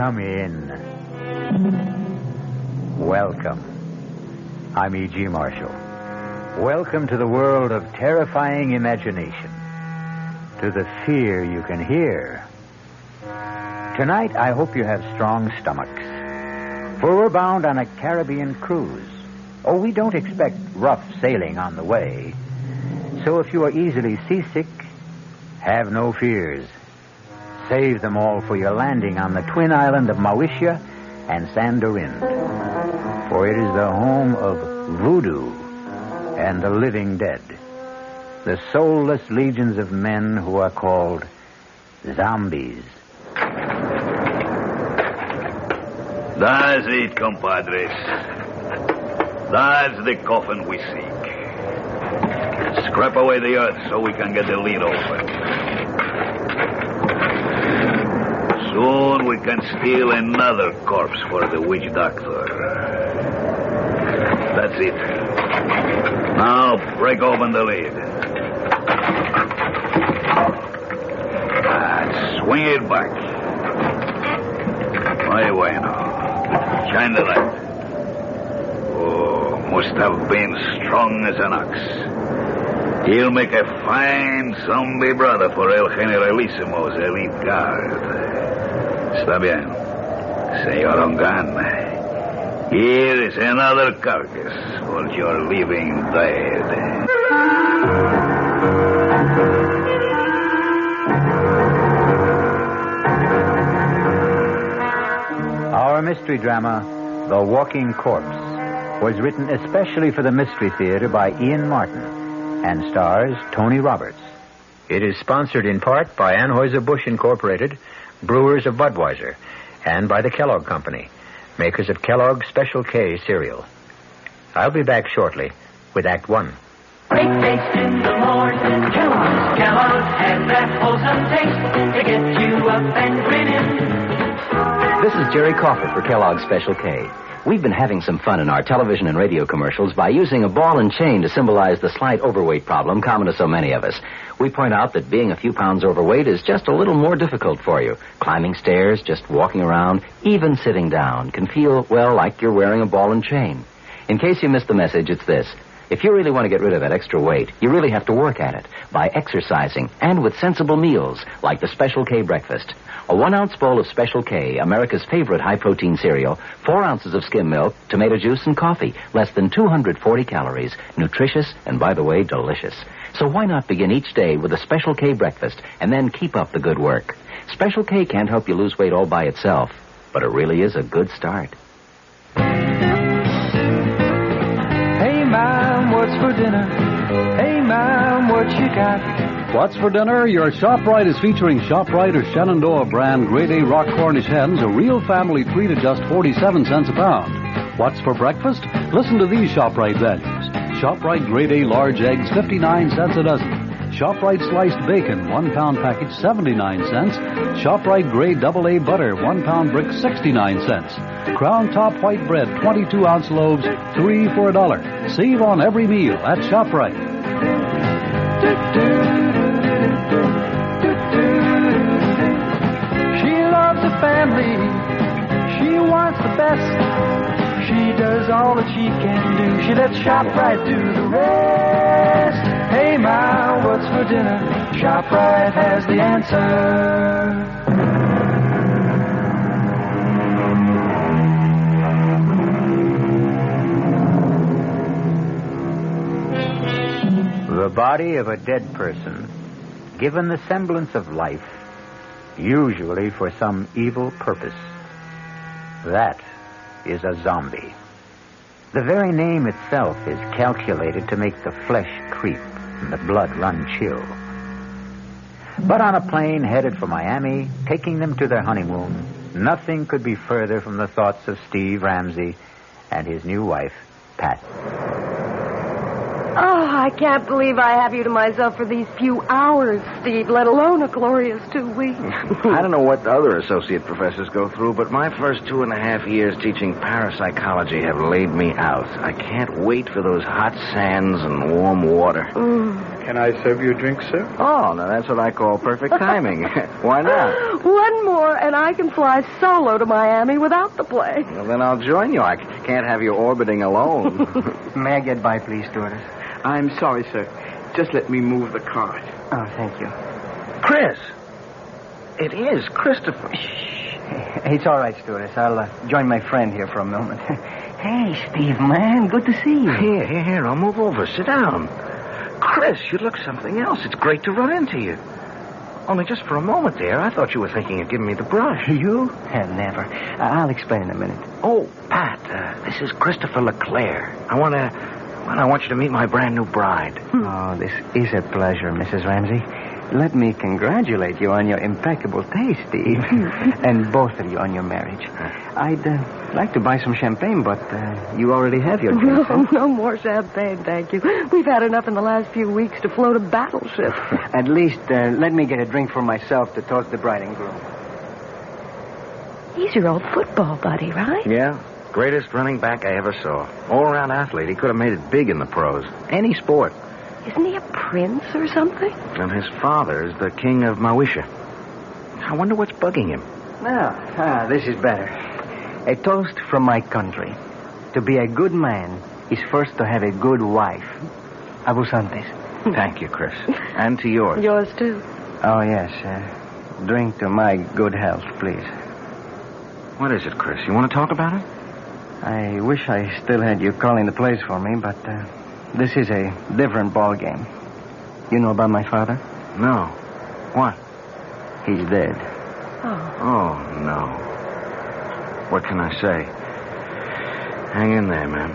Come in. Welcome. I'm E.G. Marshall. Welcome to the world of terrifying imagination. To the fear you can hear. Tonight, I hope you have strong stomachs. For we're bound on a Caribbean cruise. Oh, we don't expect rough sailing on the way. So if you are easily seasick, have no fears. Save them all for your landing on the twin island of Mauritia and Sandorin. For it is the home of voodoo and the living dead. The soulless legions of men who are called zombies. That's it, compadres. That's the coffin we seek. Scrap away the earth so we can get the lid open. Soon we can steal another corpse for the witch doctor. That's it. Now break open the lid. Swing it back. Muy bueno. Shine the light. Oh, must have been strong as an ox. He'll make a fine zombie brother for El Generalissimo's elite guard. Está bien. Señor Ongan. Here is another carcass for your living dead. Our mystery drama, The Walking Corpse, was written especially for the Mystery Theater by Ian Martin and stars Tony Roberts. It is sponsored in part by Anheuser-Busch Incorporated, brewers of Budweiser, and by the Kellogg Company, makers of Kellogg's Special K cereal. I'll be back shortly with Act One. Great taste in the morning, Kellogg's has that wholesome taste to get you up and grinning. This is Jerry Crawford for Kellogg's Special K. We've been having some fun in our television and radio commercials by using a ball and chain to symbolize the slight overweight problem common to so many of us. We point out that being a few pounds overweight is just a little more difficult for you. Climbing stairs, just walking around, even sitting down can feel, well, like you're wearing a ball and chain. In case you missed the message, it's this. If you really want to get rid of that extra weight, you really have to work at it by exercising and with sensible meals like the Special K breakfast. A 1-ounce bowl of Special K, America's favorite high-protein cereal, 4 ounces of skim milk, tomato juice, and coffee. Less than 240 calories. Nutritious and, by the way, delicious. So why not begin each day with a Special K breakfast and then keep up the good work? Special K can't help you lose weight all by itself, but it really is a good start. Hey, Mom, what's for dinner? Hey, Mom, what you got? What's for dinner? Your ShopRite is featuring ShopRite or Shenandoah brand Grade A Rock Cornish hens, a real family treat at just 47 cents a pound. What's for breakfast? Listen to these ShopRite values. ShopRite Grade A large eggs, 59 cents a dozen. ShopRite sliced bacon, 1 pound package, 79 cents. ShopRite Grade AA butter, 1 pound brick, 69 cents. Crown Top white bread, 22-ounce loaves, 3 for $1. Save on every meal at ShopRite. She loves the family. She wants the best. She does all that she can do. She lets ShopRite do the rest. Hey, Ma, what's for dinner? ShopRite has the answer. The body of a dead person, given the semblance of life, usually for some evil purpose. That is a zombie. The very name itself is calculated to make the flesh creep and the blood run chill. But on a plane headed for Miami, taking them to their honeymoon, nothing could be further from the thoughts of Steve Ramsey and his new wife, Pat. Oh, I can't believe I have you to myself for these few hours, Steve, let alone a glorious 2 weeks. I don't know what other associate professors go through, but my first 2.5 years teaching parapsychology have laid me out. I can't wait for those hot sands and warm water. Can I serve you a drink, sir? Oh, now that's what I call perfect timing. Why not? One more, and I can fly solo to Miami without the plane. Well, then I'll join you. I can't have you orbiting alone. May I get by, please, stewardess? I'm sorry, sir. Just let me move the cart. Oh, thank you. Chris! It is Christopher. It's all right, stewardess. I'll join my friend here for a moment. Hey, Steve, man. Good to see you. Here. I'll move over. Sit down. Chris, you look something else. It's great to run into you. Only just for a moment there, I thought you were thinking of giving me the brush. You? Never. I'll explain in a minute. Oh, Pat, this is Christopher LeClaire. I want you to meet my brand new bride. Oh, this is a pleasure, Mrs. Ramsey. Let me congratulate you on your impeccable taste, Steve. And both of you on your marriage. I'd like to buy some champagne, but you already have your drink. No more champagne, thank you. We've had enough in the last few weeks to float a battleship. At least, let me get a drink for myself to toast the bride and groom. He's your old football buddy, right? Yeah. Greatest running back I ever saw. All-around athlete. He could have made it big in the pros. Any sport. Isn't he a prince or something? And his father is the king of Mawisha. I wonder what's bugging him. Now, this is better. A toast from my country. To be a good man is first to have a good wife. Abusantes. Thank you, Chris. And to yours. Yours, too. Oh, yes. Drink to my good health, please. What is it, Chris? You want to talk about it? I wish I still had you calling the plays for me, but this is a different ball game. You know about my father? No. What? He's dead. Oh, no. What can I say? Hang in there, man.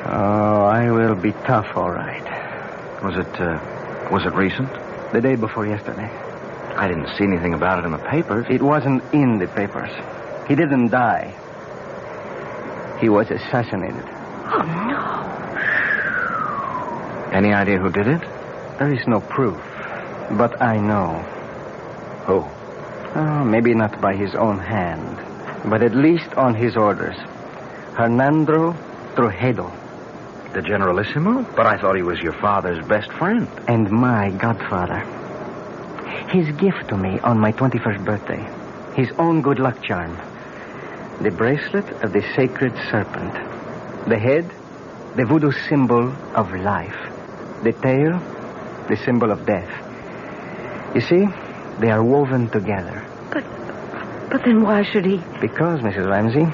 Oh, I will be tough, all right. Was it recent? The day before yesterday. I didn't see anything about it in the papers. It wasn't in the papers. He didn't die. He was assassinated. Oh, no. Any idea who did it? There is no proof, but I know. Who? Oh, maybe not by his own hand, but at least on his orders. Hernando Trujillo. The Generalissimo? But I thought he was your father's best friend. And my godfather. His gift to me on my 21st birthday. His own good luck charm. The bracelet of the sacred serpent. The head, the voodoo symbol of life. The tail, the symbol of death. You see, they are woven together. But then why should he? Because, Mrs. Ramsey,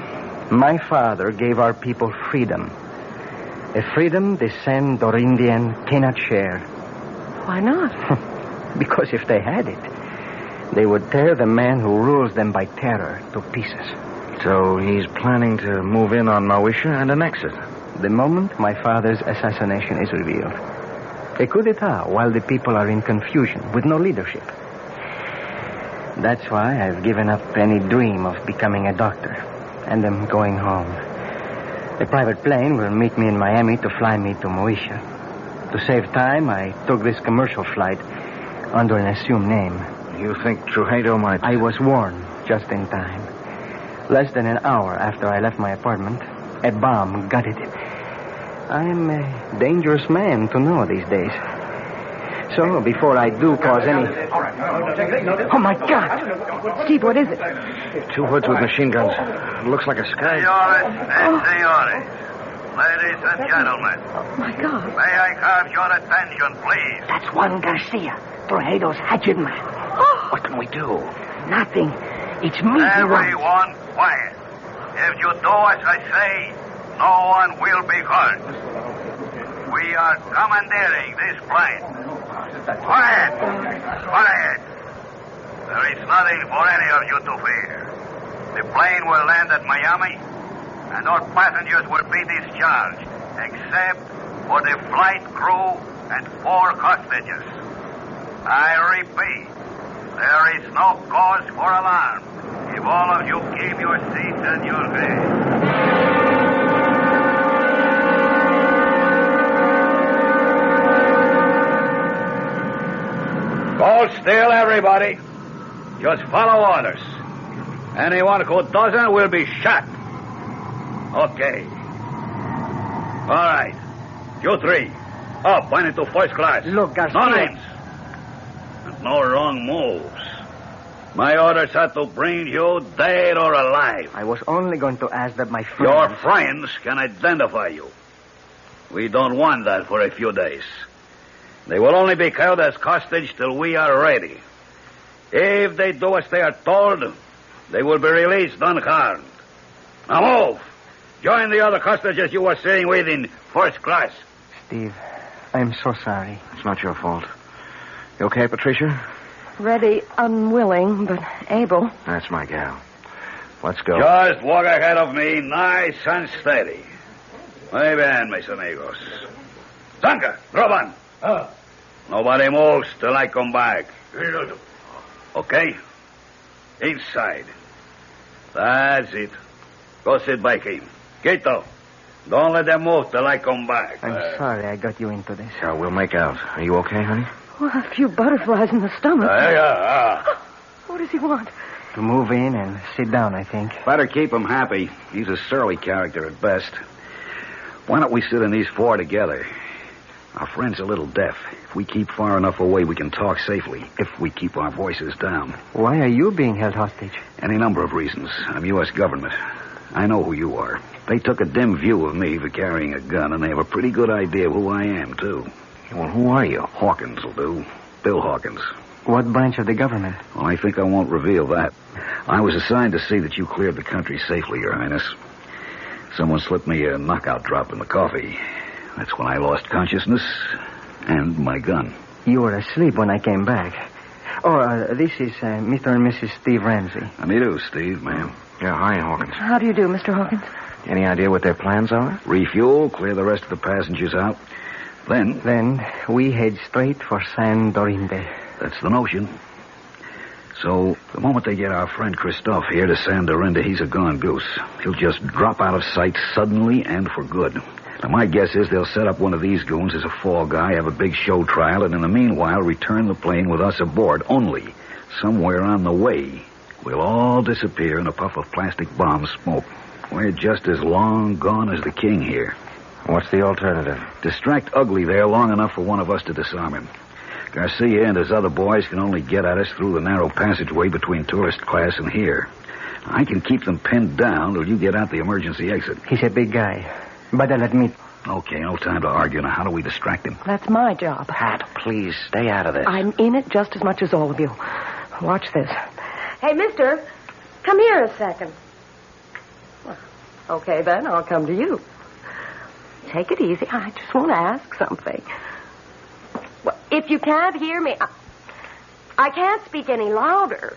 my father gave our people freedom. A freedom the San Dorindian cannot share. Why not? Because if they had it, they would tear the man who rules them by terror to pieces. So he's planning to move in on Mawisha and annex it. The moment my father's assassination is revealed. A coup d'etat while the people are in confusion with no leadership. That's why I've given up any dream of becoming a doctor. And am going home. A private plane will meet me in Miami to fly me to Mawisha. To save time, I took this commercial flight under an assumed name. You think Trujillo might... I was warned just in time. Less than an hour after I left my apartment, a bomb gutted it. I'm a dangerous man to know these days. So, before I do cause any... Oh, my God! Steve, what is it? Two hoods with machine guns. It looks like a sky... Senores. Ladies and gentlemen. Oh, my God. May I have your attention, please? That's Juan Garcia, Trujillo's hatchet man. Oh. What can we do? Nothing. It's me. Everyone quiet. If you do as I say, no one will be hurt. We are commandeering this plane. Quiet! Quiet! There is nothing for any of you to fear. The plane will land at Miami, and all passengers will be discharged, except for the flight crew and 4 hostages. I repeat, there is no cause for alarm if all of you keep your seats and your beds. Hold still, everybody. Just follow orders. Anyone who doesn't will be shot. Okay. All right. You 3. Up, point it to first class. Look, Garcia. No names. And no wrong moves. My orders are to bring you dead or alive. I was only going to ask that my friends... Your friends can identify you. We don't want that for a few days. They will only be held as hostage till we are ready. If they do as they are told, they will be released unharmed. Now move. Join the other hostages you were staying with in first class. Steve, I'm so sorry. It's not your fault. You okay, Patricia? Ready, unwilling, but able. That's my gal. Let's go. Just walk ahead of me, nice and steady. Muy bien, mis amigos. Zanka, drop on. Nobody moves till I come back. Okay? Inside. That's it. Go sit by him. Quito, don't let them move till I come back. I'm sorry I got you into this. Yeah, we'll make out. Are you okay, honey? Well, a few butterflies in the stomach. What does he want? To move in and sit down, I think. Better keep him happy. He's a surly character at best. Why don't we sit in these four together? Our friend's a little deaf. If we keep far enough away, we can talk safely, if we keep our voices down. Why are you being held hostage? Any number of reasons. I'm U.S. government. I know who you are. They took a dim view of me for carrying a gun, and they have a pretty good idea of who I am, too. Well, who are you? Hawkins will do. Bill Hawkins. What branch of the government? Well, I think I won't reveal that. I was assigned to see that you cleared the country safely, Your Highness. Someone slipped me a knockout drop in the coffee. That's when I lost consciousness and my gun. You were asleep when I came back. Oh, this is Mr. and Mrs. Steve Ramsey. How do you do, Steve, ma'am? Yeah, hi, Hawkins. How do you do, Mr. Hawkins? Any idea what their plans are? Refuel, clear the rest of the passengers out. Then we head straight for San Dorinde. That's the notion. So, the moment they get our friend Christophe here to San Dorinde, he's a gone goose. He'll just drop out of sight suddenly and for good. Now, my guess is they'll set up one of these goons as a fall guy, have a big show trial, and in the meanwhile return the plane with us aboard. Only, somewhere on the way, we'll all disappear in a puff of plastic bomb smoke. We're just as long gone as the king here. What's the alternative? Distract Ugly there long enough for one of us to disarm him. Garcia and his other boys can only get at us through the narrow passageway between tourist class and here. I can keep them pinned down till you get out the emergency exit. He's a big guy, but I'll admit... Okay, no time to argue. Now, how do we distract him? That's my job. Pat, please, stay out of this. I'm in it just as much as all of you. Watch this. Hey, mister, come here a second. Well, okay, then, I'll come to you. Take it easy. I just want to ask something. Well, if you can't hear me, I can't speak any louder.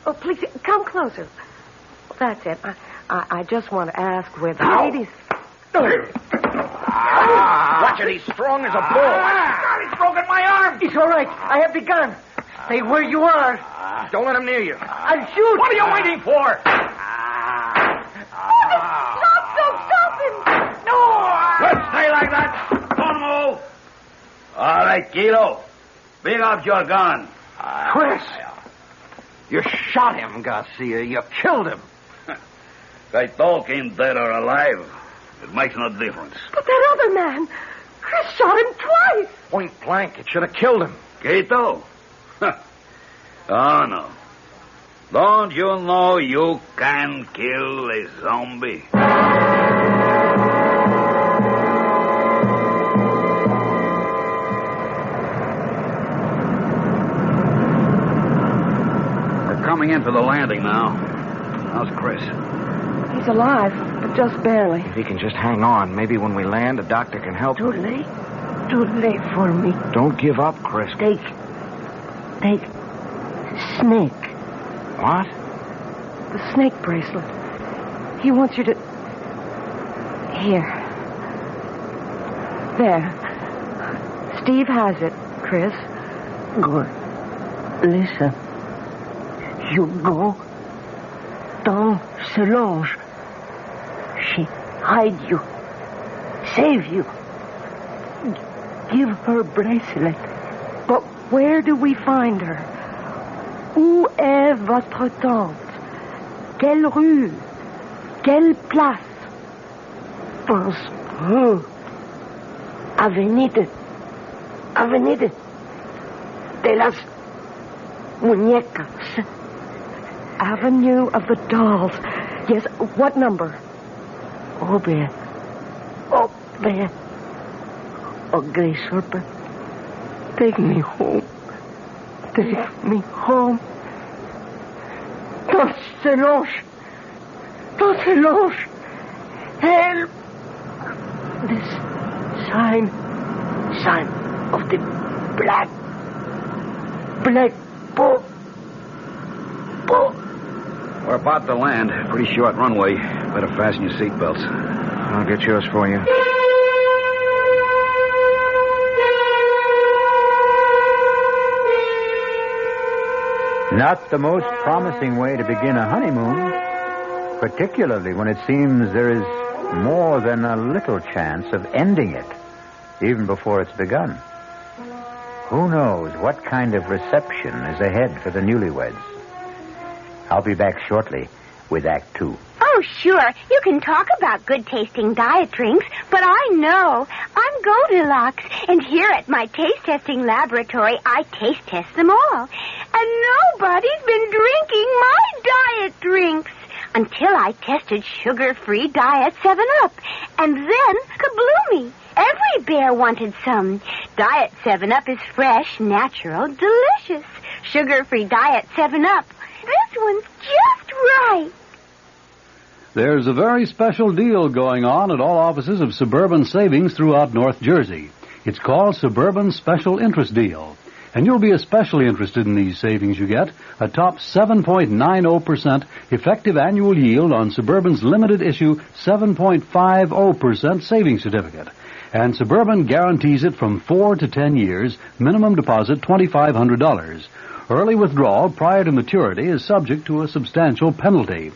Oh, please, come closer. That's it. I just want to ask where the ladies... Watch it, he's strong as a bull. God, he's broken my arm. It's all right. I have the gun. Stay where you are. Don't let him near you. I'll shoot. What are you waiting for? Stop him! No! Let's stay like that. Don't move. All right, Kilo. Bring up your gun. Chris, you shot him, Garcia. You killed him. If I talk him dead or alive, it makes no difference. But that other man, Chris shot him twice. Point blank. It should have killed him. Quito? Oh, no. Don't you know you can kill a zombie? We're coming in for the landing now. How's Chris? He's alive, but just barely. If he can just hang on, maybe when we land, a doctor can help Too him. late. Too late for me. Don't give up, Chris. Take Snake. What? The snake bracelet. He wants you to... Here. There. Steve has it, Chris. Good. Listen. You go down Solange. She hide you. Save you. Give her bracelet. But where do we find her? Où est votre tante? Quelle rue? Quelle place? Pense her. Avenida de las Muñecas. Avenue of the Dolls. Yes, what number? Oh, there. Oh, Grace Harper. Take me home. Take me home. Don't se los. Help. This sign of the black boat. We're about to land. Pretty short runway. Better fasten your seatbelts. I'll get yours for you. Not the most promising way to begin a honeymoon, particularly when it seems there is more than a little chance of ending it, even before it's begun. Who knows what kind of reception is ahead for the newlyweds? I'll be back shortly with Act 2. Oh, sure. You can talk about good-tasting diet drinks, but I know. I'm Goldilocks, and here at my taste-testing laboratory, I taste-test them all. And nobody's been drinking my diet drinks until I tested sugar-free Diet 7-Up. And then, kabloomy, every bear wanted some. Diet 7-Up is fresh, natural, delicious. Sugar-free Diet 7-Up. This one's just right. There's a very special deal going on at all offices of Suburban Savings throughout North Jersey. It's called Suburban Special Interest Deal. And you'll be especially interested in these savings you get. A top 7.90% effective annual yield on Suburban's limited issue 7.50% savings certificate. And Suburban guarantees it from 4 to 10 years, minimum deposit $2,500. Early withdrawal prior to maturity is subject to a substantial penalty.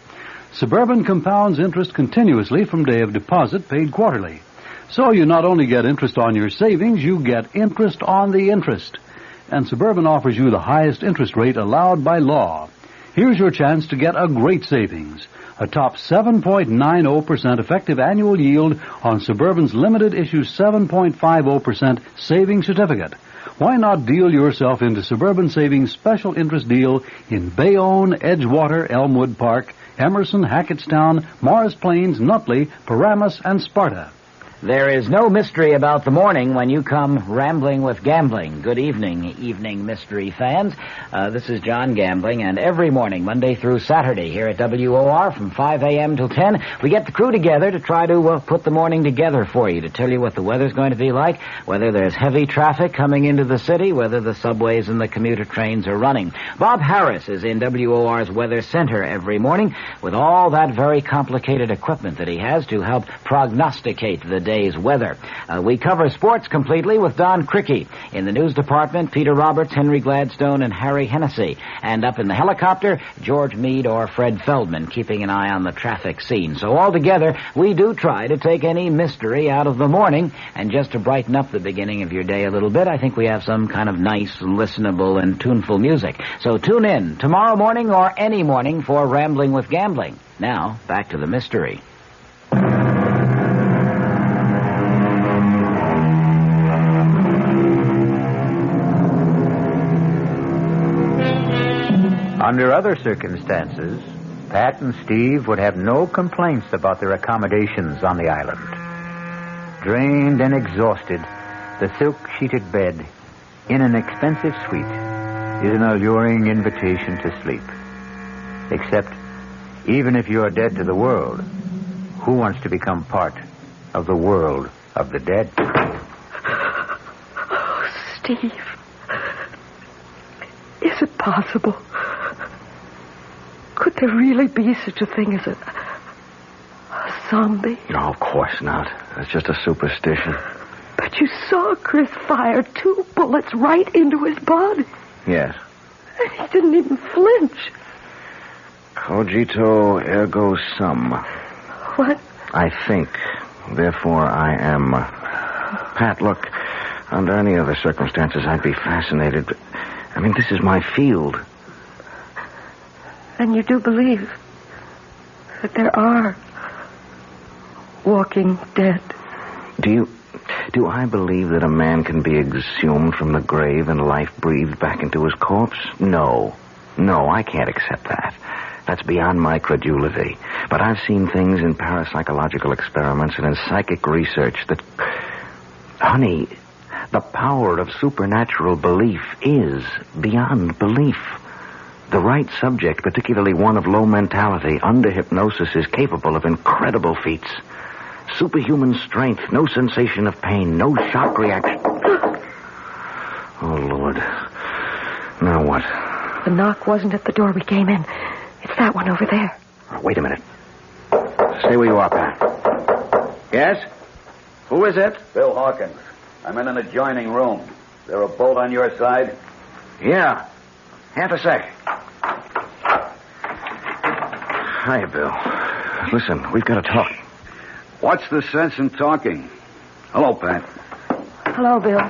Suburban compounds interest continuously from day of deposit paid quarterly. So you not only get interest on your savings, you get interest on the interest. And Suburban offers you the highest interest rate allowed by law. Here's your chance to get a great savings. A top 7.90% effective annual yield on Suburban's limited issue 7.50% savings certificate. Why not deal yourself into Suburban Savings special interest deal in Bayonne, Edgewater, Elmwood Park, Emerson, Hackettstown, Morris Plains, Nutley, Paramus, and Sparta? There is no mystery about the morning when you come rambling with gambling. Good evening mystery fans. This is John Gambling, and every morning, Monday through Saturday, here at WOR from 5 a.m. till 10, we get the crew together to try to put the morning together for you, to tell you what the weather's going to be like, whether there's heavy traffic coming into the city, whether the subways and the commuter trains are running. Bob Harris is in WOR's Weather Center every morning with all that very complicated equipment that he has to help prognosticate the day's weather. We cover sports completely with Don Cricky. In the news department, Peter Roberts, Henry Gladstone, and Harry Hennessy. And up in the helicopter, George Meade or Fred Feldman, keeping an eye on the traffic scene. So altogether, we do try to take any mystery out of the morning. And just to brighten up the beginning of your day a little bit, I think we have some kind of nice, listenable, and tuneful music. So tune in tomorrow morning or any morning for Rambling with Gambling. Now, back to the mystery. Under other circumstances, Pat and Steve would have no complaints about their accommodations on the island. Drained and exhausted, the silk-sheeted bed in an expensive suite is an alluring invitation to sleep. Except, even if you're dead to the world, who wants to become part of the world of the dead? Oh, Steve. Is it possible? Could there really be such a thing as a zombie? No, of course not. That's just a superstition. But you saw Chris fire 2 bullets right into his body. Yes. And he didn't even flinch. Cogito ergo sum. What? I think, therefore I am. Pat, look, under any other circumstances I'd be fascinated, but, I mean, this is my field. And you do believe that there are walking dead? Do you... Do I believe that a man can be exhumed from the grave and life breathed back into his corpse? No. No, I can't accept that. That's beyond my credulity. But I've seen things in parapsychological experiments and in psychic research that... Honey, the power of supernatural belief is beyond belief. The right subject, particularly one of low mentality, under hypnosis, is capable of incredible feats. Superhuman strength, no sensation of pain, no shock reaction. Oh, Lord. Now what? The knock wasn't at the door we came in. It's that one over there. Oh, wait a minute. Stay where you are, Pat. Yes? Who is it? Bill Hawkins. I'm in an adjoining room. Is there a bolt on your side? Yeah. Half a sec. Hiya, Bill. Listen, we've got to talk. What's the sense in talking? Hello, Pat. Hello, Bill.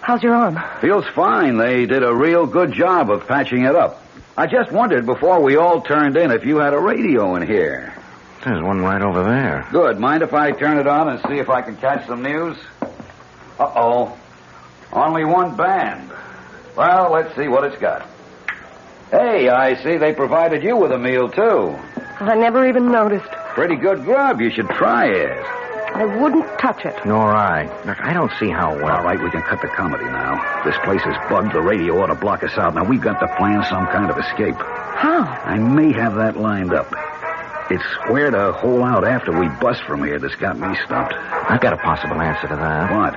How's your arm? Feels fine. They did a real good job of patching it up. I just wondered before we all turned in if you had a radio in here. There's one right over there. Good. Mind if I turn it on and see if I can catch some news? Uh-oh. Only one band. Well, let's see what it's got. Hey, I see they provided you with a meal, too. I never even noticed. Pretty good grub. You should try it. I wouldn't touch it. Nor I. Look, I don't see how well... All right, we can cut the comedy now. This place is bugged. The radio ought to block us out. Now, we've got to plan some kind of escape. How? I may have that lined up. It's where to hole out after we bust from here that's got me stumped. I've got a possible answer to that. What?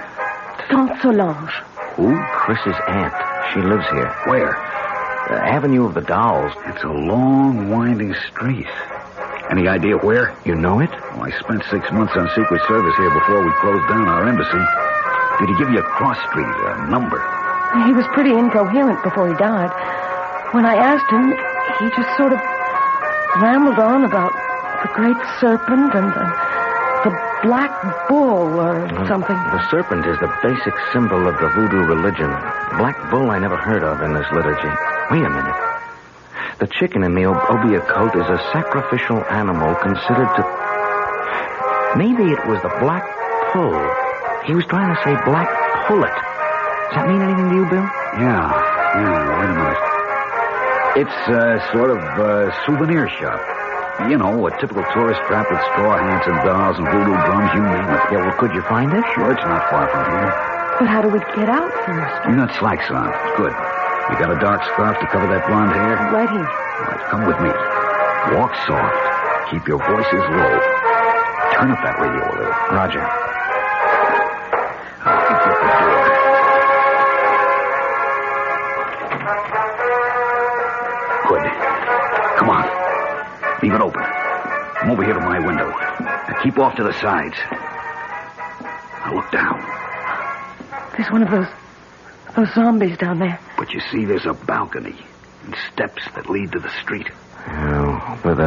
Saint Solange. Who? Chris's aunt. She lives here. Where? The Avenue of the Dolls. It's a long, winding street. Any idea where? You know it? Well, I spent 6 months on Secret Service here before we closed down our embassy. Did he give you a cross street, a number? He was pretty incoherent before he died. When I asked him, he just sort of rambled on about the great serpent and the black bull or something. The serpent is the basic symbol of the voodoo religion. Black bull I never heard of in this liturgy. Wait a minute. The chicken in the Obeah cult is a sacrificial animal considered to... Maybe it was the black pull. He was trying to say black pullet. Does that mean anything to you, Bill? Yeah, wait a minute. It's sort of a souvenir shop. You know, a typical tourist trap with straw hats and dolls and voodoo drums, you name it. Yeah, well, could you find it? Sure, it's not far from here. But how do we get out first? You got slacks on. Good. You got a dark scarf to cover that blonde hair? Right here. All right, come with me. Walk soft. Keep your voices low. Turn up that radio a little. Roger. I'll keep you at the door. Good. Come on. Leave it open. Come over here to my window. Now keep off to the sides. Now look down. There's one of those zombies down there. But you see, there's a balcony and steps that lead to the street. Oh, with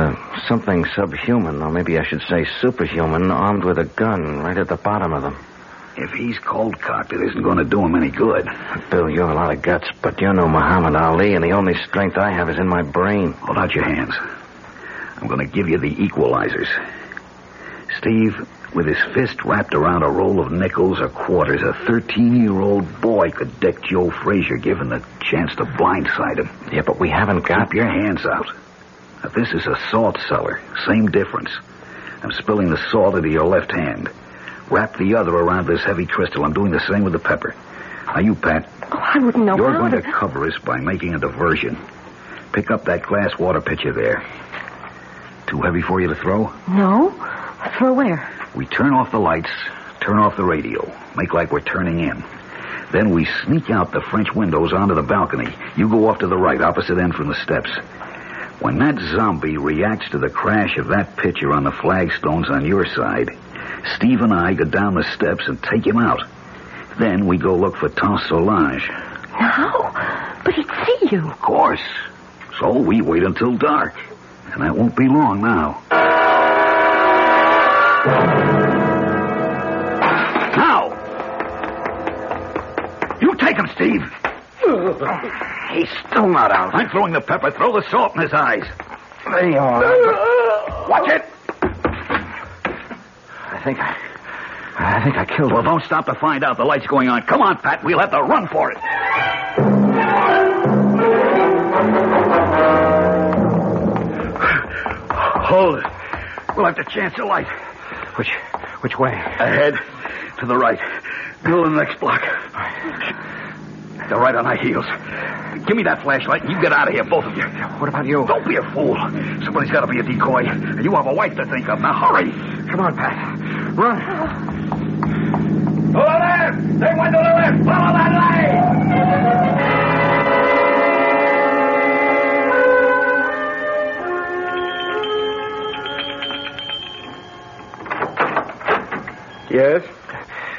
something subhuman, or maybe I should say superhuman, armed with a gun right at the bottom of them. If he's cold-cocked, it isn't going to do him any good. Bill, you have a lot of guts, but you're no Muhammad Ali, and the only strength I have is in my brain. Hold out your hands. I'm going to give you the equalizers. Steve, with his fist wrapped around a roll of nickels or quarters, a 13-year-old boy could deck Joe Frazier, given the chance to blindside him. Yeah, but we haven't got... Keep your hands out. Now, this is a salt cellar. Same difference. I'm spilling the salt into your left hand. Wrap the other around this heavy crystal. I'm doing the same with the pepper. Now, you, Pat. Oh, I wouldn't know You're how going to cover us by making a diversion. Pick up that glass water pitcher there. Too heavy for you to throw? No. Throw where? We turn off the lights, turn off the radio, make like we're turning in. Then we sneak out the French windows onto the balcony. You go off to the right, opposite end from the steps. When that zombie reacts to the crash of that pitcher on the flagstones on your side, Steve and I go down the steps and take him out. Then we go look for Saint Solange. No, but he'd see you. Of course. So we wait until dark. And that won't be long now. Now! You take him, Steve. He's still not out. I'm throwing the pepper. Throw the salt in his eyes. They are. Watch it. I think I think I killed him. Well, don't stop to find out. The light's going on. Come on, Pat. We'll have to run for it. Hold it. We'll have to chance a light. Which way? Ahead. To the right. Middle of the next block. They're right on our heels. Give me that flashlight and you get out of here, both of you. What about you? Don't be a fool. Somebody's got to be a decoy. You have a wife to think of. Now, hurry. Come on, Pat. Run. To the left! They went to the left! Follow that light! Yes?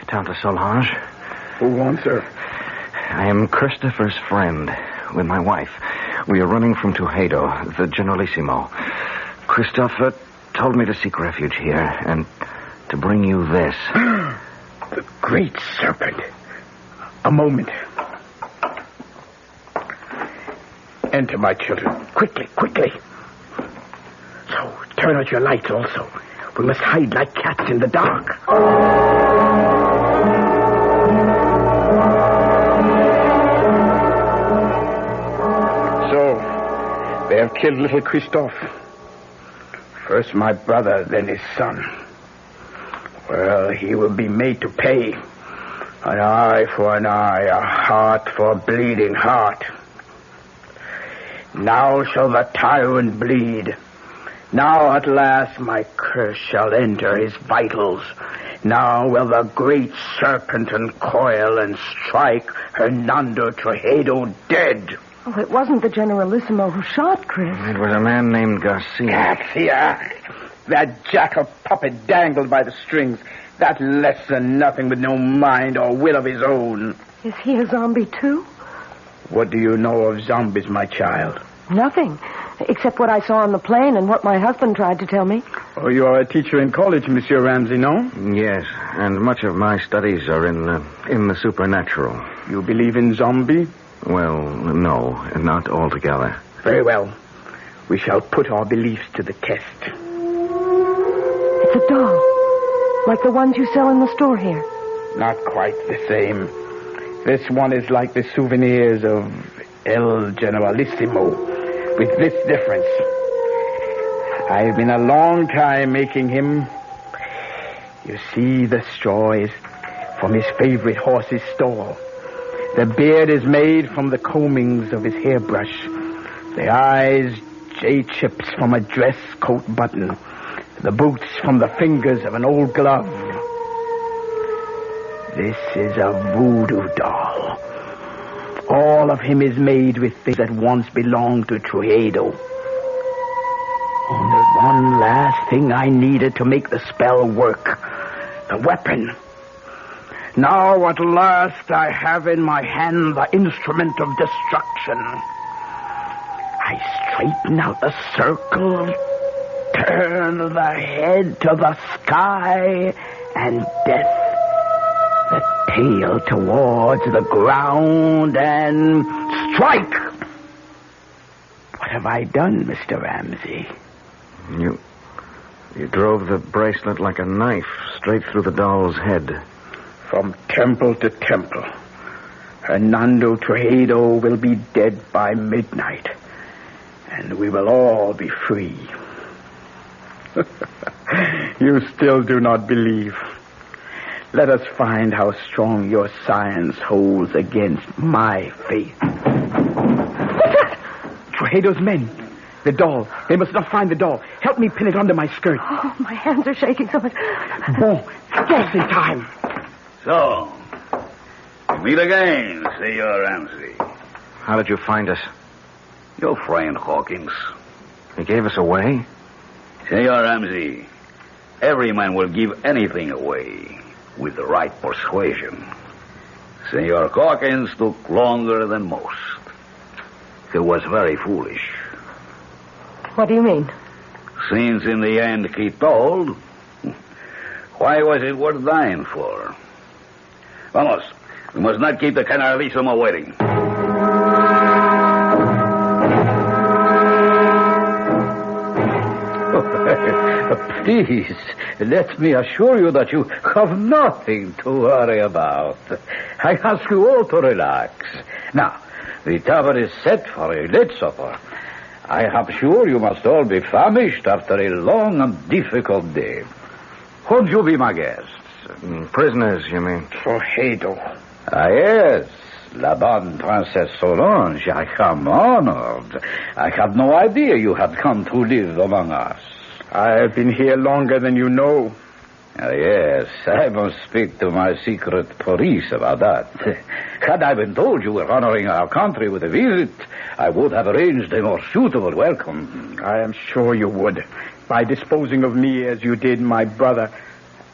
Tante Solange. Who wants her? I am Christopher's friend with my wife. We are running from Tuxedo, the Generalissimo. Christopher told me to seek refuge here and to bring you this. The great serpent. A moment. Enter, my children. Quickly, quickly. So, turn out your lights also. We must hide like cats in the dark. So, they have killed little Christophe. First my brother, then his son. Well, he will be made to pay. An eye for an eye, a heart for a bleeding heart. Now shall the tyrant bleed. Now at last my curse shall enter his vitals. Now will the great serpent uncoil and strike Hernando Trujillo dead. Oh, it wasn't the Generalissimo who shot Chris. It was a man named Garcia. Garcia! That jackal puppet dangled by the strings. That less than nothing with no mind or will of his own. Is he a zombie, too? What do you know of zombies, my child? Nothing, except what I saw on the plane and what my husband tried to tell me. Oh, you are a teacher in college, Monsieur Ramsey, no? Yes, and much of my studies are in the supernatural. You believe in zombie? Well, no, not altogether. Very well. We shall put our beliefs to the test. It's a doll, like the ones you sell in the store here. Not quite the same. This one is like the souvenirs of El Generalissimo, with this difference. I've been a long time making him. You see, the straw is from his favorite horse's stall. The beard is made from the combings of his hairbrush. The eyes, jade chips from a dress coat button. The boots from the fingers of an old glove. This is a voodoo doll. All of him is made with things that once belonged to Trujillo. Only one last thing I needed to make the spell work. The weapon. Now at last I have in my hand the instrument of destruction. I straighten out the circle, turn the head to the sky, and death. The tail towards the ground, and strike! What have I done, Mr. Ramsey? You drove the bracelet like a knife straight through the doll's head. From temple to temple. Hernando Trujillo will be dead by midnight, and we will all be free. You still do not believe. Let us find how strong your science holds against my faith. What's that? Trujillo's men. The doll. They must not find the doll. Help me pin it under my skirt. Oh, my hands are shaking so much. Bon, just in time. So, we meet again, Senor Ramsey. How did you find us? Your friend Hawkins. He gave us away? Senor Ramsey, every man will give anything away with the right persuasion. Senor Hawkins took longer than most. He was very foolish. What do you mean? Since in the end he told, why was it worth dying for? Vamos, we must not keep the Generalissimo waiting. Please, let me assure you that you have nothing to worry about. I ask you all to relax. Now, the table is set for a late supper. I am sure you must all be famished after a long and difficult day. Won't you be my guests? Prisoners, you mean? For Hadel. Ah, yes. La bonne Princesse Solange, I am honored. I had no idea you had come to live among us. I have been here longer than you know. Ah, yes, I must speak to my secret police about that. Had I been told you were honoring our country with a visit, I would have arranged a more suitable welcome. I am sure you would, by disposing of me as you did my brother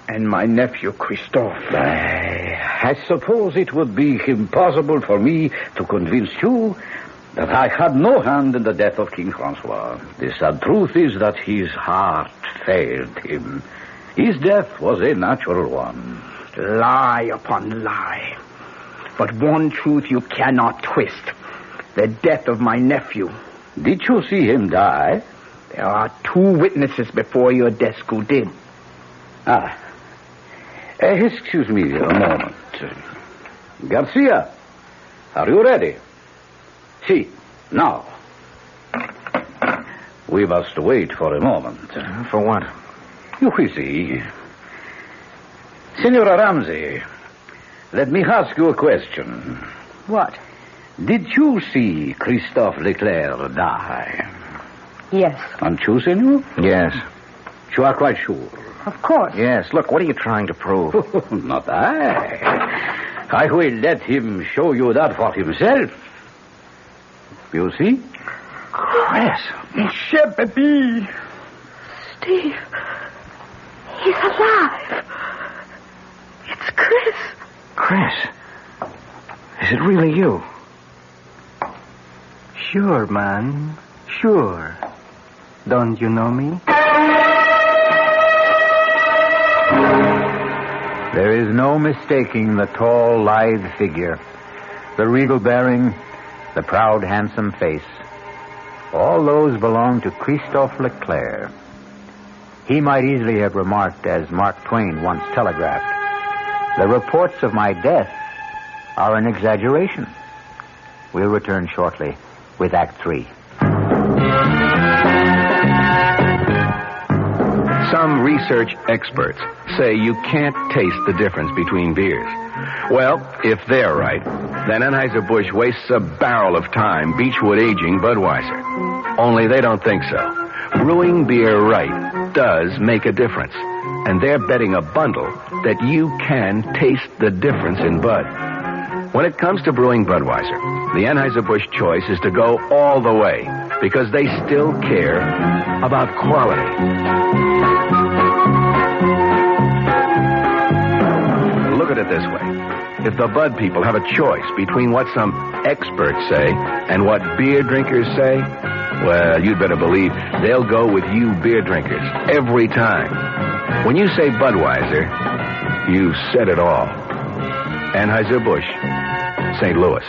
and my nephew, Christophe. I suppose it would be impossible for me to convince you that I had no hand in the death of King Francois. The sad truth is that his heart failed him. His death was a natural one. Lie upon lie. But one truth you cannot twist. The death of my nephew. Did you see him die? There are 2 witnesses before your desk who did. Excuse me a moment. Garcia, are you ready? See, now. We must wait for a moment. For what? You will see. Senora Ramsey, let me ask you a question. What? Did you see Christophe Leclerc die? Yes. And you, senor? Yes. You are quite sure? Of course. Yes. Look, what are you trying to prove? Not I. I will let him show you that for himself. You see? Chris. Monsieur Baby. Steve. He's alive. It's Chris. Chris. Is it really you? Sure, man. Sure. Don't you know me? There is no mistaking the tall, lithe figure, the regal bearing, the proud, handsome face. All those belong to Christophe Leclerc. He might easily have remarked, as Mark Twain once telegraphed, "The reports of my death are an exaggeration." We'll return shortly with Act 3. Some research experts say you can't taste the difference between beers. Well, if they're right, then Anheuser-Busch wastes a barrel of time Beechwood aging Budweiser. Only they don't think so. Brewing beer right does make a difference. And they're betting a bundle that you can taste the difference in Bud. When it comes to brewing Budweiser, the Anheuser-Busch choice is to go all the way because they still care about quality. Look at it this way. If the Bud people have a choice between what some experts say and what beer drinkers say, well, you'd better believe they'll go with you beer drinkers every time. When you say Budweiser, you said it all. Anheuser-Busch, St. Louis.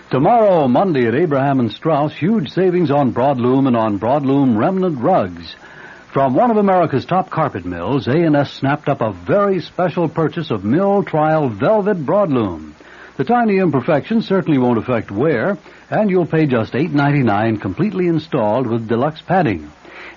Tomorrow, Monday at Abraham and Strauss, huge savings on broadloom and on broadloom remnant rugs. From one of America's top carpet mills, A&S snapped up a very special purchase of mill trial velvet broadloom. The tiny imperfections certainly won't affect wear, and you'll pay just $8.99 completely installed with deluxe padding.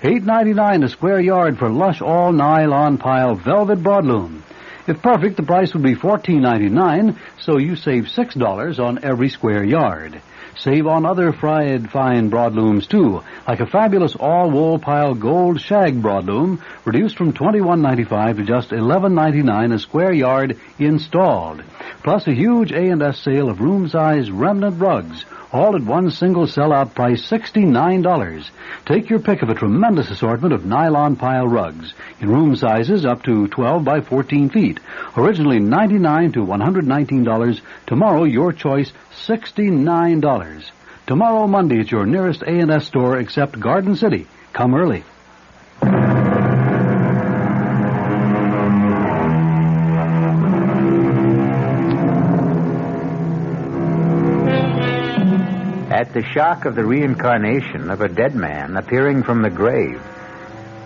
$8.99 a square yard for lush all-nylon pile velvet broadloom. If perfect, the price would be $14.99, so you save $6 on every square yard. Save on other fried fine broadlooms, too, like a fabulous all-wool pile gold shag broadloom, reduced from $21.95 to just $11.99 a square yard installed. Plus a huge A&S sale of room-size remnant rugs, all at one single sellout price, $69. Take your pick of a tremendous assortment of nylon pile rugs in room sizes up to 12 by 14 feet. Originally $99 to $119. Tomorrow, your choice, $69. Tomorrow, Monday, at your nearest A&S store except Garden City. Come early. At the shock of the reincarnation of a dead man appearing from the grave,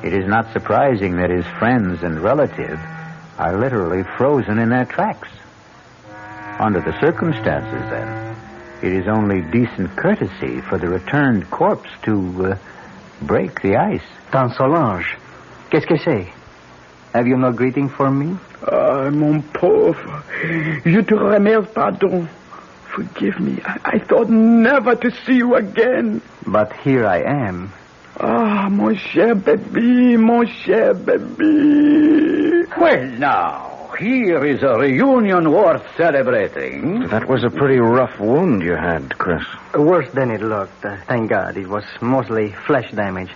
it is not surprising that his friends and relatives are literally frozen in their tracks. Under the circumstances, then, it is only decent courtesy for the returned corpse to break the ice. Tante Solange, qu'est-ce que c'est? Have you no greeting for me? Ah, mon pauvre. Je te remercie, pardon. Forgive me. I thought never to see you again. But here I am. Ah, mon cher baby, mon cher baby. Well, now, here is a reunion worth celebrating. That was a pretty rough wound you had, Chris. Worse than it looked. Thank God. It was mostly flesh damage.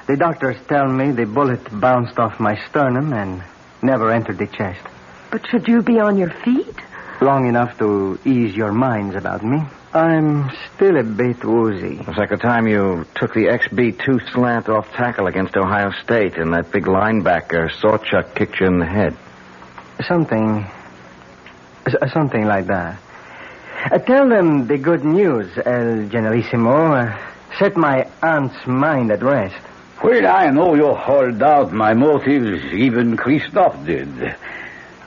The doctors tell me the bullet bounced off my sternum and never entered the chest. But should you be on your feet? Long enough to ease your minds about me. I'm still a bit woozy. It's like the time you took the XB2 slant off tackle against Ohio State and that big linebacker, Sawchuck, kicked you in the head. Something like that. Tell them the good news, El Generalissimo. Set my aunt's mind at rest. Well, I know you hold out my motives, even Christophe did.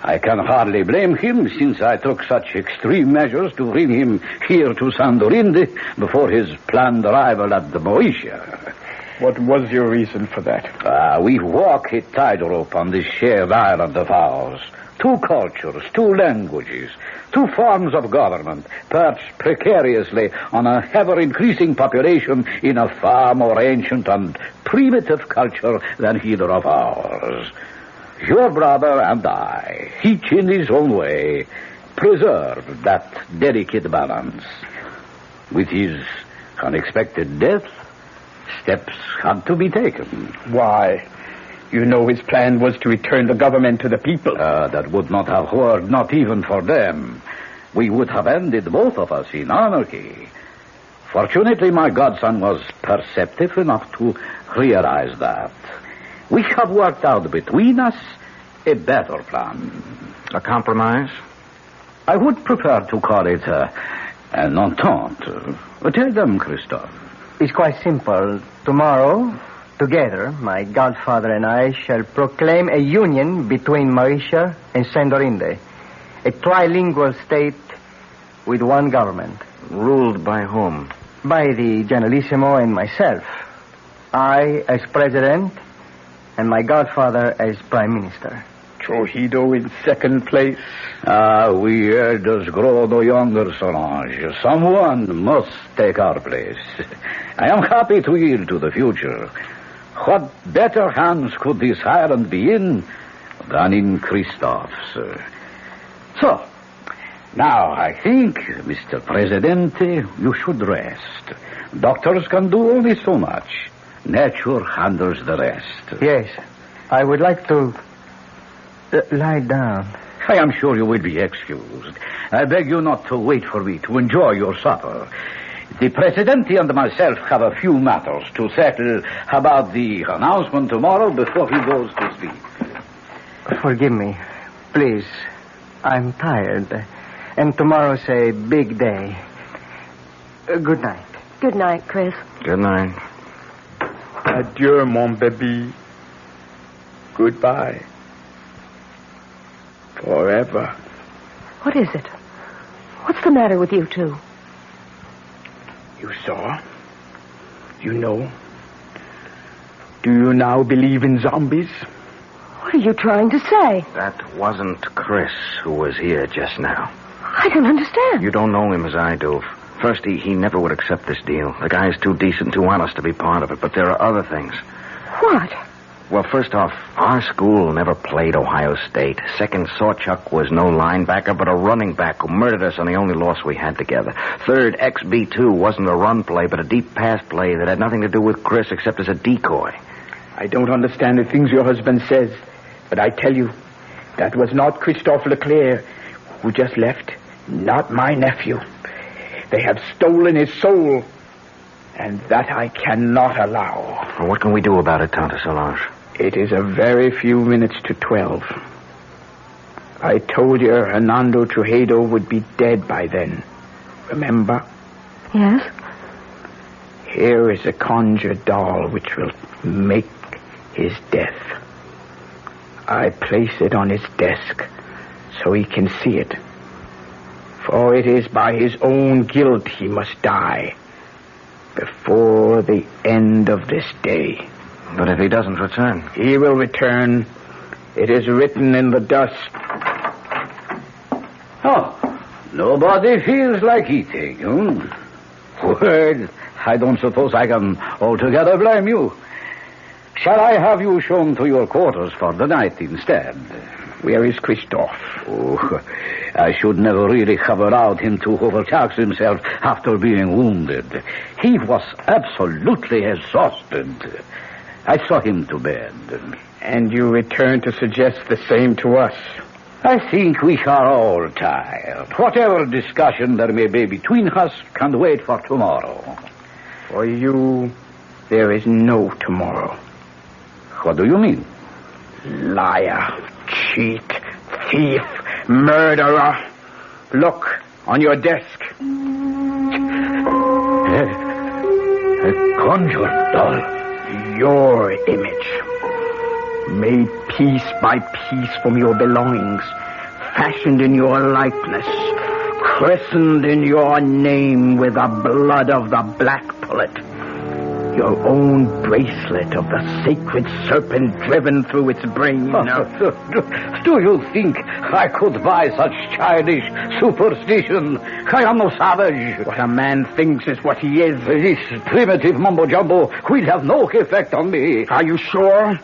I can hardly blame him, since I took such extreme measures to bring him here to Sandorinde before his planned arrival at the Moesia. What was your reason for that? We walk a tightrope on this shared island of ours. 2 cultures, 2 languages, 2 forms of government, perched precariously on a ever-increasing population in a far more ancient and primitive culture than either of ours. Your brother and I, each in his own way, preserved that delicate balance. With his unexpected death, steps had to be taken. Why? You know his plan was to return the government to the people. That would not have worked, not even for them. We would have ended both of us in anarchy. Fortunately, my godson was perceptive enough to realize that. We have worked out between us a better plan. A compromise? I would prefer to call it an entente. Tell them, Christophe. It's quite simple. Tomorrow, together, my godfather and I shall proclaim a union between Mauritius and Sandorinde. A trilingual state with one government. Ruled by whom? By the Generalissimo and myself. I as president, and my godfather as prime minister. Trujillo in second place. We elders grow no younger, Solange. Someone must take our place. I am happy to yield to the future. What better hands could this island be in than in Christophe's? So, now I think, Mr. Presidente, you should rest. Doctors can do only so much. Nature handles the rest. Yes, I would like to lie down. I am sure you will be excused. I beg you not to wait for me to enjoy your supper. The Presidente and myself have a few matters to settle about the announcement tomorrow before he goes to sleep. Forgive me. Please. I'm tired. And tomorrow's a big day. Good night. Good night, Chris. Good night. Adieu, mon baby. Goodbye. Forever. What is it? What's the matter with you two? You saw? You know? Do you now believe in zombies? What are you trying to say? That wasn't Chris who was here just now. I don't understand. You don't know him as I do. First, he never would accept this deal. The guy's too decent, too honest to be part of it. But there are other things. What? Well, first off, our school never played Ohio State. Second, Sawchuck was no linebacker, but a running back who murdered us on the only loss we had together. Third, XB2 wasn't a run play, but a deep pass play that had nothing to do with Chris except as a decoy. I don't understand the things your husband says, but I tell you, that was not Christophe Leclerc who just left. Not my nephew. They have stolen his soul, and that I cannot allow. Well, what can we do about it, Tante Solange? It is a very few minutes to 12. I told you Hernando Trujillo would be dead by then. Remember? Yes. Here is a conjured doll which will make his death. I place it on his desk so he can see it. For it is by his own guilt he must die before the end of this day. But if he doesn't return? He will return. It is written in the dust. Oh, nobody feels like eating, Well, I don't suppose I can altogether blame you. Shall I have you shown to your quarters for the night instead? Where is Christoph? Oh, I should never really have allowed him to overtax himself after being wounded. He was absolutely exhausted. I saw him to bed. And you return to suggest the same to us? I think we are all tired. Whatever discussion there may be between us can wait for tomorrow. For you, there is no tomorrow. What do you mean? Liar, cheat, thief, murderer. Look, on your desk. A conjured doll. Your image. Made piece by piece from your belongings. Fashioned in your likeness. Christened in your name with the blood of the black pullet. Your own bracelet of the sacred serpent driven through its brain. Do you think I could buy such childish superstition? I am no savage. What a man thinks is what he is. This primitive mumbo-jumbo will have no effect on me. Are you sure?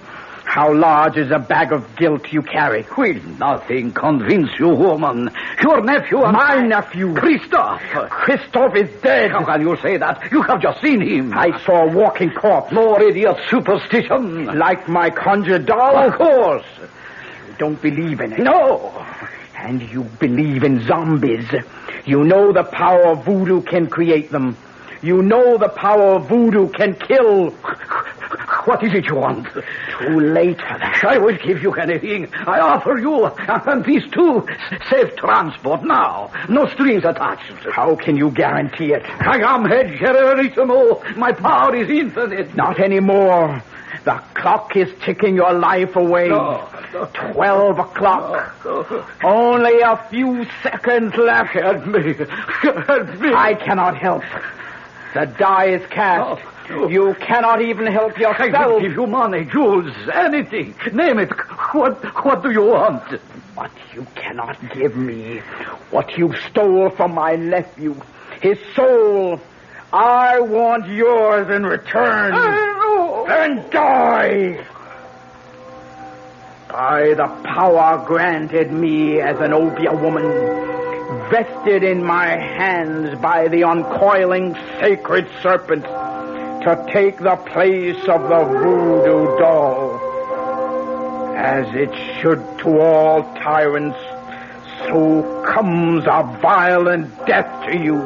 How large is a bag of guilt you carry? Will nothing convince you, woman? Your nephew and my nephew. Christoph. Christoph is dead. How can you say that? You have just seen him. I saw a walking corpse. More idiot superstition. Like my conjured doll? Of course. You don't believe in it. No. And you believe in zombies. You know the power of voodoo can create them. You know the power of voodoo can kill. What is it you want? Too late for that. I will give you anything. I offer you, and these two, safe transport now. No strings attached. How can you guarantee it? I am head generalissimo. My power is infinite. Not anymore. The clock is ticking your life away. No. 12 o'clock. No. Only a few seconds left. Help me. Help me. I cannot help. The die is cast. No. You cannot even help yourself. I will give you money, jewels, anything. Name it. What do you want? But you cannot give me what you stole from my nephew. His soul. I want yours in return. Then die. By the power granted me as an Obeah woman, vested in my hands by the uncoiling sacred serpent, to take the place of the voodoo doll. As it should to all tyrants, so comes a violent death to you.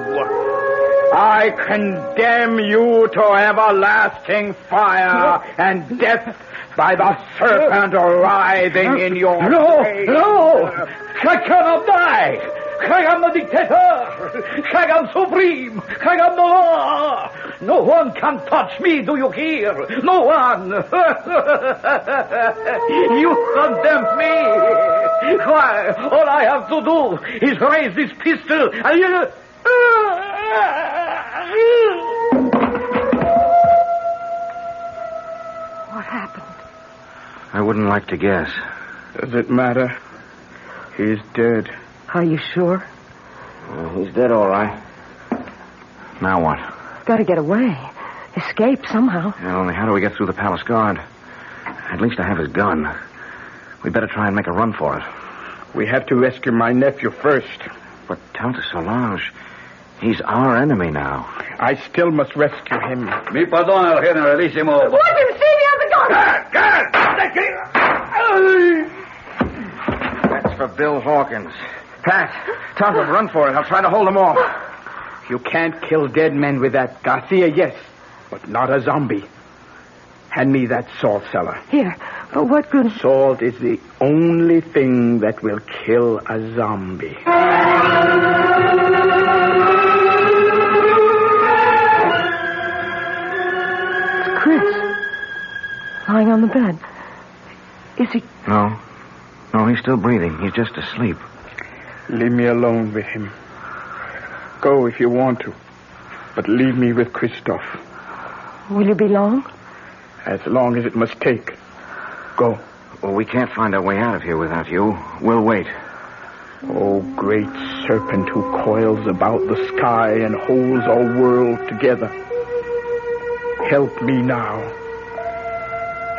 I condemn you to everlasting fire and death by the serpent writhing in your face. No! I cannot die! I am the dictator! I am supreme! I am the law! No one can touch me, do you hear? No one! You condemn me! Why, all I have to do is raise this pistol and you... What happened? I wouldn't like to guess. Does it matter? He's dead. Are you sure? He's dead, all right. Now what? Got to get away. Escape somehow. Yeah, only how do we get through the palace guard? At least I have his gun. We better try and make a run for it. We have to rescue my nephew first. But Tante Solange, he's our enemy now. I still must rescue him. Mi perdona, generalissimo. Let him see me on the gun! That's for Bill Hawkins. Pat, Tante, run for it. I'll try to hold them off. You can't kill dead men with that. Garcia, yes, but not a zombie. Hand me that salt cellar. Here, but what good... Salt is the only thing that will kill a zombie. on the bed. Is he... No. No, he's still breathing. He's just asleep. Leave me alone with him. Go if you want to. But leave me with Christoph. Will you be long? As long as it must take. Go. Well, we can't find our way out of here without you. We'll wait. Oh, great serpent who coils about the sky and holds our world together. Help me now.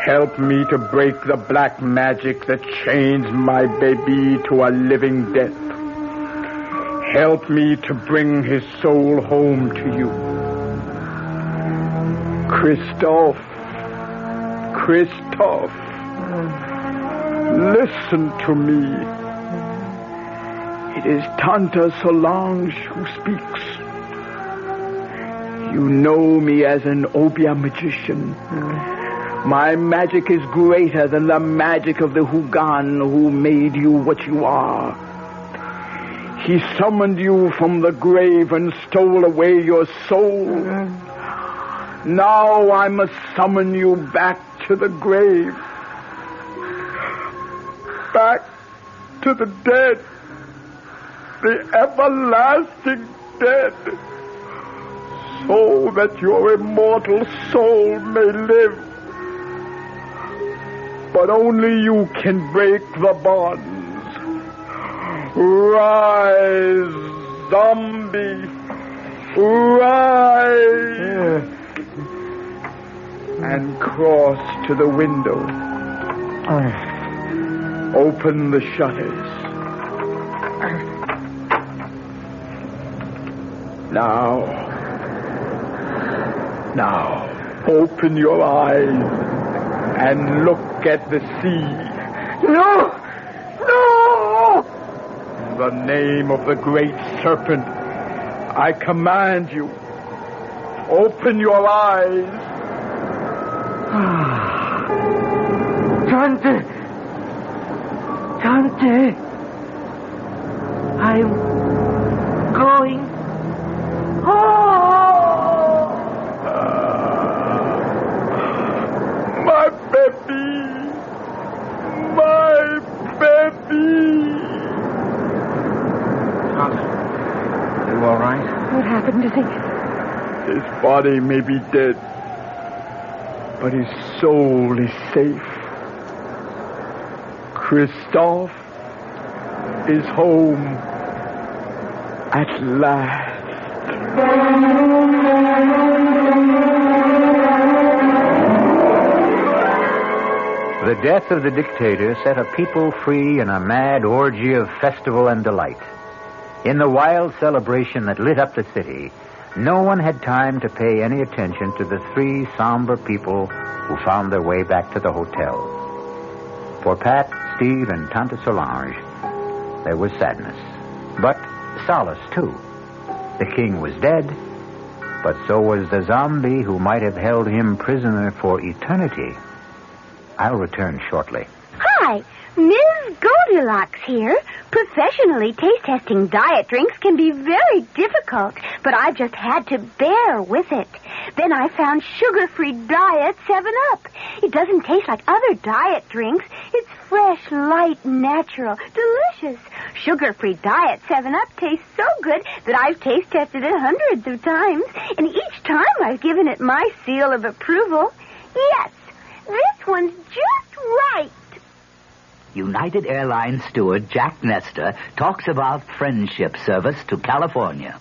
Help me to break the black magic that chains my baby to a living death. Help me to bring his soul home to you. Christoph. Christoph. Listen to me. It is Tante Solange who speaks. You know me as an Obia magician. My magic is greater than the magic of the Hugan who made you what you are. He summoned you from the grave and stole away your soul. Now I must summon you back to the grave. Back to the dead. The everlasting dead. So that your immortal soul may live. But only you can break the bonds. Rise, zombie. Rise. And cross to the window. Open the shutters. Now, open your eyes and look at the sea. No! In the name of the great serpent, I command you, open your eyes. Tante, I'm going home. My baby. Tante, you all right? What happened to him? His body may be dead, but his soul is safe. Christoph is home at last. The death of the dictator set a people free in a mad orgy of festival and delight. In the wild celebration that lit up the city, no one had time to pay any attention to the three somber people who found their way back to the hotel. For Pat, Steve, and Tante Solange, there was sadness, but solace, too. The king was dead, but so was the zombie who might have held him prisoner for eternity. I'll return shortly. Hi, Ms. Goldilocks here. Professionally taste-testing diet drinks can be very difficult, but I just had to bear with it. Then I found sugar-free Diet 7-Up. It doesn't taste like other diet drinks. It's fresh, light, natural, delicious. Sugar-free Diet 7-Up tastes so good that I've taste-tested it hundreds of times, and each time I've given it my seal of approval. Yes, this one's just right. United Airlines steward Jack Nestor talks about friendship service to California.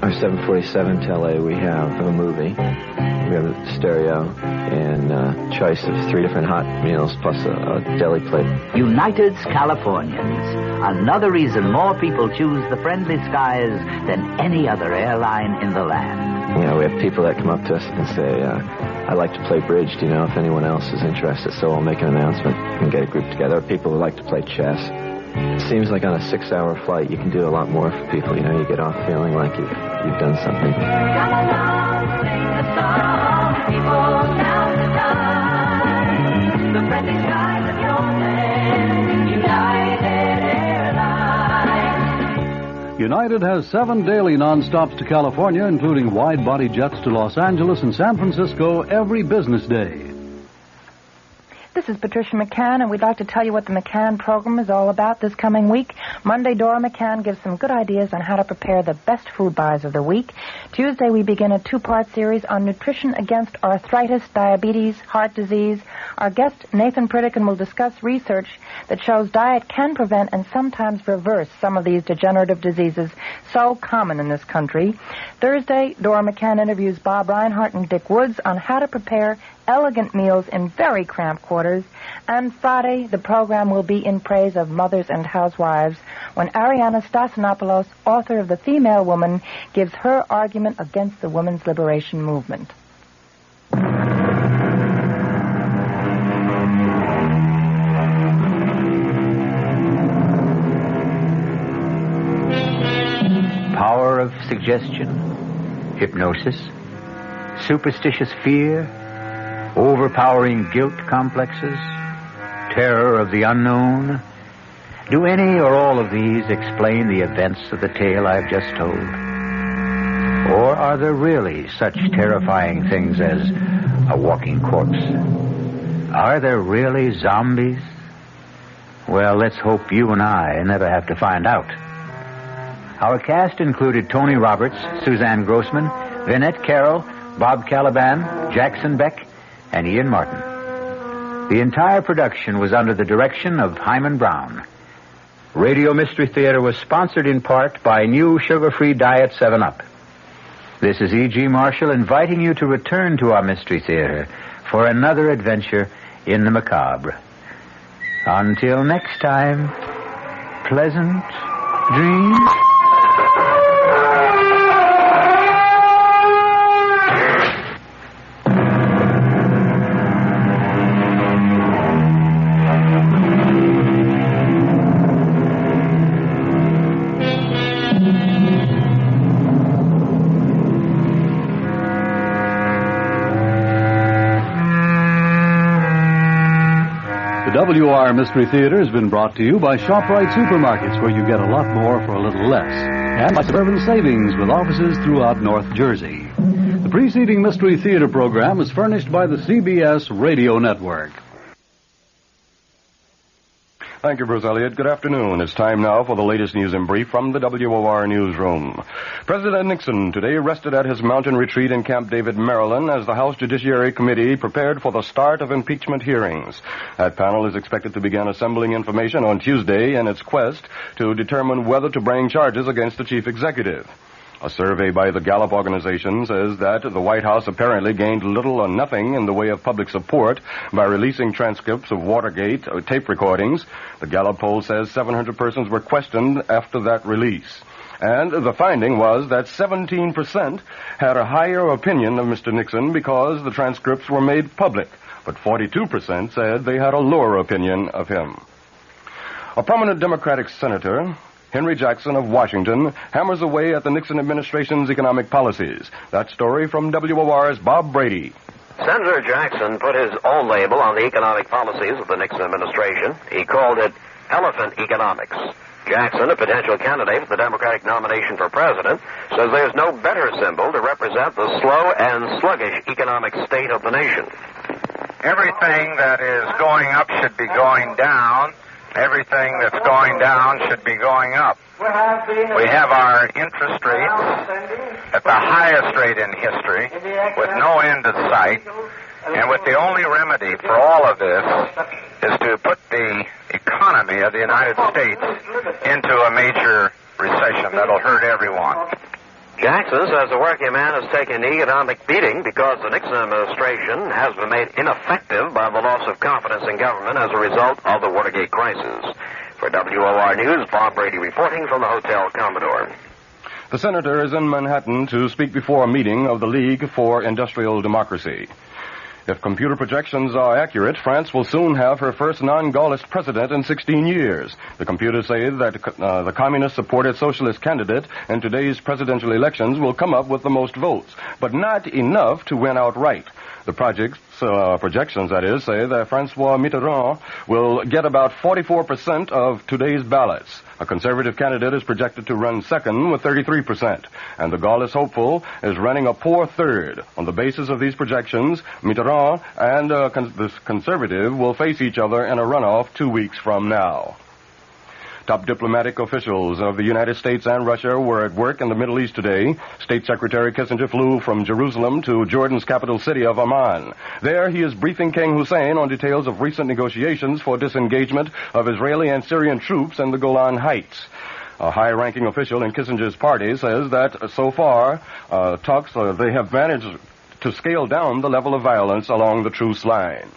Our 747 to LA, we have a movie, we have a stereo, and a choice of 3 different hot meals plus a deli plate. United's Californians. Another reason more people choose the friendly skies than any other airline in the land. Yeah, we have people that come up to us and say, I like to play bridge. Do you know if anyone else is interested? So I'll make an announcement and get a group together. People who like to play chess. It seems like on a 6-hour flight, you can do a lot more for people. You know, you get off feeling like you've done something. Come along, sing a song, people, now's the time. The friendly skies of your land, United Airlines. United has 7 daily non-stops to California, including wide-body jets to Los Angeles and San Francisco every business day. This is Patricia McCann, and we'd like to tell you what the McCann program is all about this coming week. Monday, Dora McCann gives some good ideas on how to prepare the best food buys of the week. Tuesday, we begin a two-part series on nutrition against arthritis, diabetes, heart disease. Our guest, Nathan Pritikin, will discuss research that shows diet can prevent and sometimes reverse some of these degenerative diseases so common in this country. Thursday, Dora McCann interviews Bob Reinhart and Dick Woods on how to prepare elegant meals in very cramped quarters. And Friday, the program will be in praise of mothers and housewives when Ariana Stasinopoulos, author of The Female Woman, gives her argument against the women's liberation movement. Power of suggestion, hypnosis, superstitious fear, overpowering guilt complexes, terror of the unknown. Do any or all of these explain the events of the tale I've just told? Or are there really such terrifying things as a walking corpse? Are there really zombies? Well, let's hope you and I never have to find out. Our cast included Tony Roberts, Suzanne Grossman, Vinette Carroll, Bob Caliban, Jackson Beck, and Ian Martin. The entire production was under the direction of Hyman Brown. Radio Mystery Theater was sponsored in part by new sugar-free Diet 7-Up. This is E.G. Marshall inviting you to return to our Mystery Theater for another adventure in the macabre. Until next time, pleasant dreams. WR Mystery Theater has been brought to you by ShopRite Supermarkets, where you get a lot more for a little less, and by Suburban Savings with offices throughout North Jersey. The preceding Mystery Theater program is furnished by the CBS Radio Network. Thank you, Bruce Elliott. Good afternoon. It's time now for the latest news in brief from the WOR newsroom. President Nixon today rested at his mountain retreat in Camp David, Maryland, as the House Judiciary Committee prepared for the start of impeachment hearings. That panel is expected to begin assembling information on Tuesday in its quest to determine whether to bring charges against the chief executive. A survey by the Gallup organization says that the White House apparently gained little or nothing in the way of public support by releasing transcripts of Watergate tape recordings. The Gallup poll says 700 persons were questioned after that release. And the finding was that 17% had a higher opinion of Mr. Nixon because the transcripts were made public, but 42% said they had a lower opinion of him. A prominent Democratic senator, Henry Jackson of Washington, hammers away at the Nixon administration's economic policies. That story from WOR's Bob Brady. Senator Jackson put his own label on the economic policies of the Nixon administration. He called it elephant economics. Jackson, a potential candidate for the Democratic nomination for president, says there's no better symbol to represent the slow and sluggish economic state of the nation. Everything that is going up should be going down. Everything that's going down should be going up. We have our interest rates at the highest rate in history, with no end in sight, and with the only remedy for all of this is to put the economy of the United States into a major recession that'll hurt everyone. Jackson says the working man has taken an economic beating because the Nixon administration has been made ineffective by the loss of confidence in government as a result of the Watergate crisis. For WOR News, Bob Brady reporting from the Hotel Commodore. The senator is in Manhattan to speak before a meeting of the League for Industrial Democracy. If computer projections are accurate, France will soon have her first non-Gaullist president in 16 years. The computers say that the communist-supported socialist candidate in today's presidential elections will come up with the most votes, but not enough to win outright. The projections, that is, say that Francois Mitterrand will get about 44% of today's ballots. A conservative candidate is projected to run second with 33%. And the Gaullist hopeful is running a poor third. On the basis of these projections, Mitterrand and the conservative will face each other in a runoff 2 weeks from now. Top diplomatic officials of the United States and Russia were at work in the Middle East today. State Secretary Kissinger flew from Jerusalem to Jordan's capital city of Amman. There he is briefing King Hussein on details of recent negotiations for disengagement of Israeli and Syrian troops in the Golan Heights. A high-ranking official in Kissinger's party says that so far, they have managed to scale down the level of violence along the truce line.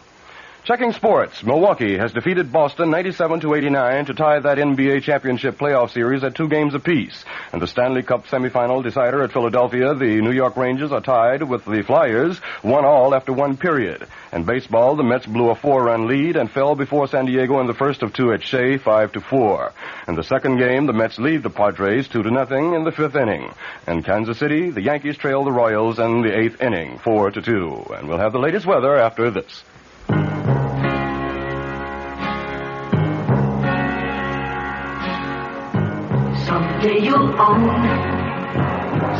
Checking sports, Milwaukee has defeated Boston 97-89 to tie that NBA championship playoff series at 2 games apiece. And the Stanley Cup semifinal decider at Philadelphia, the New York Rangers are tied with the Flyers, 1-1 after 1 period. In baseball, the Mets blew a 4-run lead and fell before San Diego in the first of 2 at Shea, 5-4. In the second game, the Mets lead the Padres 2-0 in the 5th inning. In Kansas City, the Yankees trail the Royals in the 8th inning, 4-2. And we'll have the latest weather after this. Someday you'll own,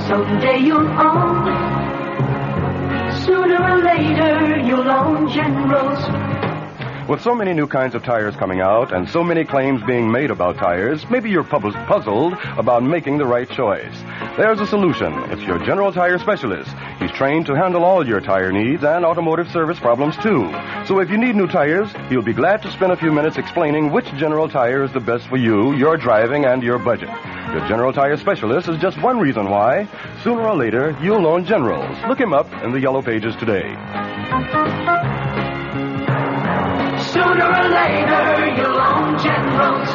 someday you'll own, sooner or later you'll own Generals. With so many new kinds of tires coming out and so many claims being made about tires, maybe you're puzzled about making the right choice. There's a solution. It's your General Tire specialist. He's trained to handle all your tire needs and automotive service problems, too. So if you need new tires, he'll be glad to spend a few minutes explaining which General Tire is the best for you, your driving, and your budget. Your General Tire specialist is just one reason why, sooner or later, you'll own Generals. Look him up in the Yellow Pages today. Sooner or later, you'll own Generals.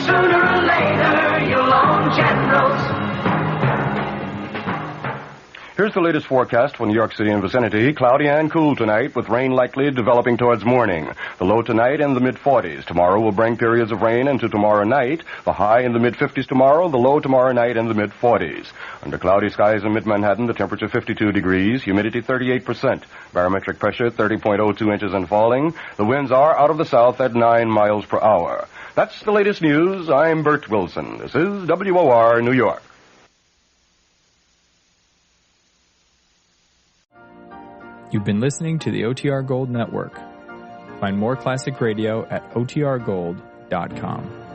Sooner or later, you'll own Generals. Here's the latest forecast for New York City and vicinity. Cloudy and cool tonight, with rain likely developing towards morning. The low tonight in the mid-40s. Tomorrow will bring periods of rain into tomorrow night. The high in the mid-50s tomorrow. The low tomorrow night in the mid-40s. Under cloudy skies in mid-Manhattan, the temperature 52 degrees. Humidity 38%. Barometric pressure 30.02 inches and falling. The winds are out of the south at 9 miles per hour. That's the latest news. I'm Bert Wilson. This is WOR New York. You've been listening to the OTR Gold Network. Find more classic radio at otrgold.com.